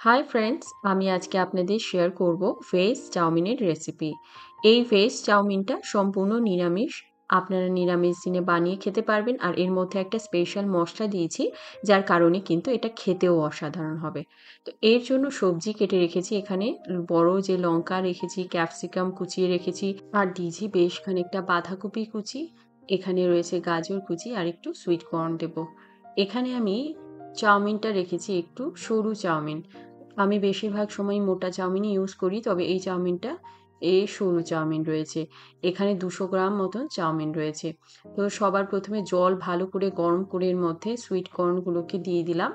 Hi friends, আমি আজকে আপনাদের শেয়ার করব ভেজ চাউমিনের রেসিপি। এই ভেজ চাউমিনটা সম্পূর্ণ নিরামিষ। আপনারা নিরামিষ দিনে বানিয়ে খেতে পারবেন, আর এর মধ্যে একটা স্পেশাল মশলা দিয়েছি, যার কারণে কিন্তু এটা খেতেও অসাধারণ হবে। তো এর জন্য সবজি কেটে রেখেছি এখানে। বড় যে লঙ্কা রেখেছি, ক্যাপসিকাম কুচিয়ে রেখেছি, আর দিয়েছি বেশ খানিকটা বাঁধাকপি কুচি। এখানে রয়েছে গাজর কুচি আর একটু সুইট কর্ন দেব। এখানে আমি চাউমিনটা রেখেছি একটু সরু চাউমিন। আমি বেশিরভাগ সময় মোটা চাউমিনই ইউজ করি, তবে এই চাউমিনটা সরু চাউমিন রয়েছে। এখানে 200 গ্রাম মতন চাউমিন রয়েছে। তো সবার প্রথমে জল ভালো করে গরম করে এর মধ্যে সুইট কর্নগুলোকে দিয়ে দিলাম।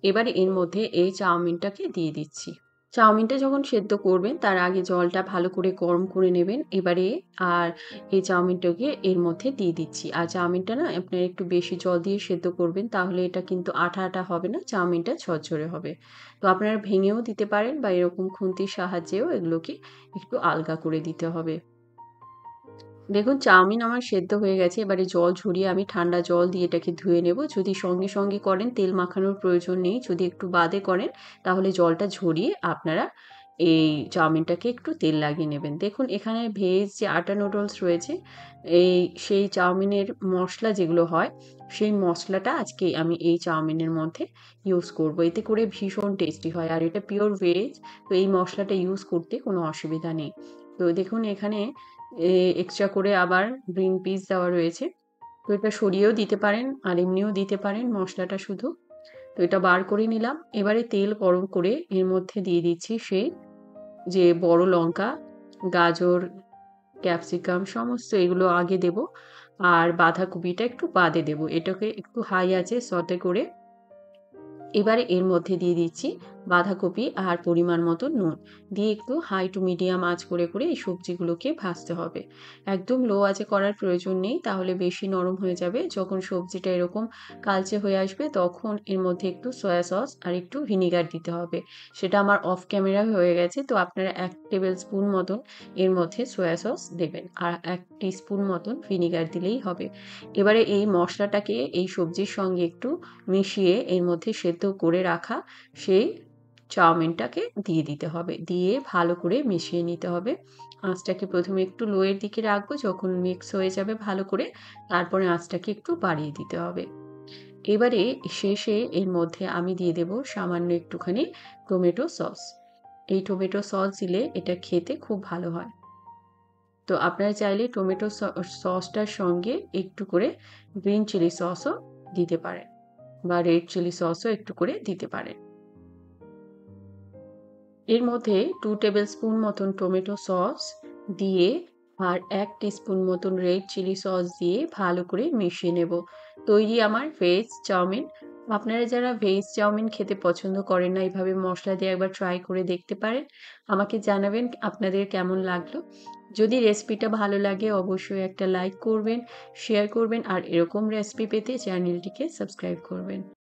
এবারে এর মধ্যে এই চাউমিনটাকে দিয়ে দিচ্ছি। চাউমিনটা যখন সেদ্ধ করবেন তার আগে জলটা ভালো করে গরম করে নেবেন। এবারে আর এই চাউমিনটাকে এর মধ্যে দিয়ে দিচ্ছি। আর চাউমিনটা না আপনারা একটু বেশি জল দিয়ে সেদ্ধ করবেন, তাহলে এটা কিন্তু আঠা, আঠা হবে না, চাউমিনটা ঝরঝরে হবে। তো আপনারা ভেঙেও দিতে পারেন বা এরকম খুন্তির সাহায্যেও এগুলোকে একটু আলগা করে দিতে হবে। দেখুন চাউমিন আমার সেদ্ধ হয়ে গেছে। এবারে জল ঝরিয়ে আমি ঠান্ডা জল দিয়ে এটাকে ধুয়ে নেব। যদি সঙ্গে, সঙ্গে করেন তেল মাখানোর প্রয়োজন নেই। যদি একটু বাদে করেন তাহলে জলটা ঝরিয়ে আপনারা এই চাউমিনটাকে একটু তেল লাগিয়ে নেবেন। দেখুন এখানে ভেজ যে আটা নুডলস রয়েছে, এই সেই চাউমিনের মসলা যেগুলো হয়, সেই মসলাটা আজকে আমি এই চাউমিনের মধ্যে ইউজ করব। এতে করে ভীষণ টেস্টি হয়। আর এটা পিওর ভেজ, তো এই মসলাটা ইউজ করতে কোনো অসুবিধা নেই। তো দেখুন এখানে এক্সট্রা করে আবার গ্রিন পিস দেওয়া রয়েছে। তো এটা সরিয়েও দিতে পারেন আর এমনিও দিতে পারেন মসলাটা শুধু। তো এটা বার করে নিলাম। এবারে তেল গরম করে এর মধ্যে দিয়ে দিচ্ছি সেই যে বড় লঙ্কা, গাজর, ক্যাপসিকাম সমস্ত এগুলো আগে দেব। আর বাঁধাকপিটা একটু বাদে দেব। এটাকে একটু হাই আঁচে সটে করে এবারে এর মধ্যে দিয়ে দিচ্ছি বাঁধাকপি আর পরিমাণ মতো নুন দিয়ে একটু হাই টু মিডিয়াম আঁচ করে করে এই সবজিগুলোকে ভাজতে হবে। একদম লো আঁচে করার প্রয়োজন নেই, তাহলে বেশি নরম হয়ে যাবে। যখন সবজিটা এরকম কালচে হয়ে আসবে তখন এর মধ্যে একটু সয়া সস আর একটু ভিনিগার দিতে হবে। সেটা আমার অফ ক্যামেরা হয়ে গেছে, তো আপনারা 1 টেবিল স্পুন মতন এর মধ্যে সয়া সস দেবেন আর 1 টিস্পুন মতন ভিনিগার দিলেই হবে। এবারে এই মশলাটাকে এই সবজির সঙ্গে একটু মিশিয়ে এর মধ্যে সেদ্ধ করে রাখা সেই চাউমিনটাকে দিয়ে দিতে হবে। দিয়ে ভালো করে মিশিয়ে নিতে হবে। আঁচটাকে প্রথমে একটু লো এর দিকে রাখবো, যখন মিক্স হয়ে যাবে ভালো করে তারপরে আঁচটাকে একটু বাড়িয়ে দিতে হবে। এবারে শেষে এর মধ্যে আমি দিয়ে দেব সামান্য একটুখানি টমেটো সস। এই টমেটো সস দিলে এটা খেতে খুব ভালো হয়। তো আপনারা চাইলে টমেটো সসটার সঙ্গে একটু করে গ্রিন চিলি সসও দিতে পারেন বা রেড চিলি সসও একটু করে দিতে পারেন। এর মধ্যে 2 টেবিল স্পুন মতন টমেটো সস দিয়ে আর 1 টিস্পুন মতন রেড চিলি সস দিয়ে ভালো করে মিশিয়ে নেব। তৈরি আমার ভেজ চাউমিন। আপনারা যারা ভেজ চাউমিন খেতে পছন্দ করেন না, এভাবে মশলা দিয়ে একবার ট্রাই করে দেখতে পারেন। আমাকে জানাবেন আপনাদের কেমন লাগলো। যদি রেসিপিটা ভালো লাগে অবশ্যই একটা লাইক করবেন, শেয়ার করবেন আর এরকম রেসিপি পেতে চ্যানেলটিকে সাবস্ক্রাইব করবেন।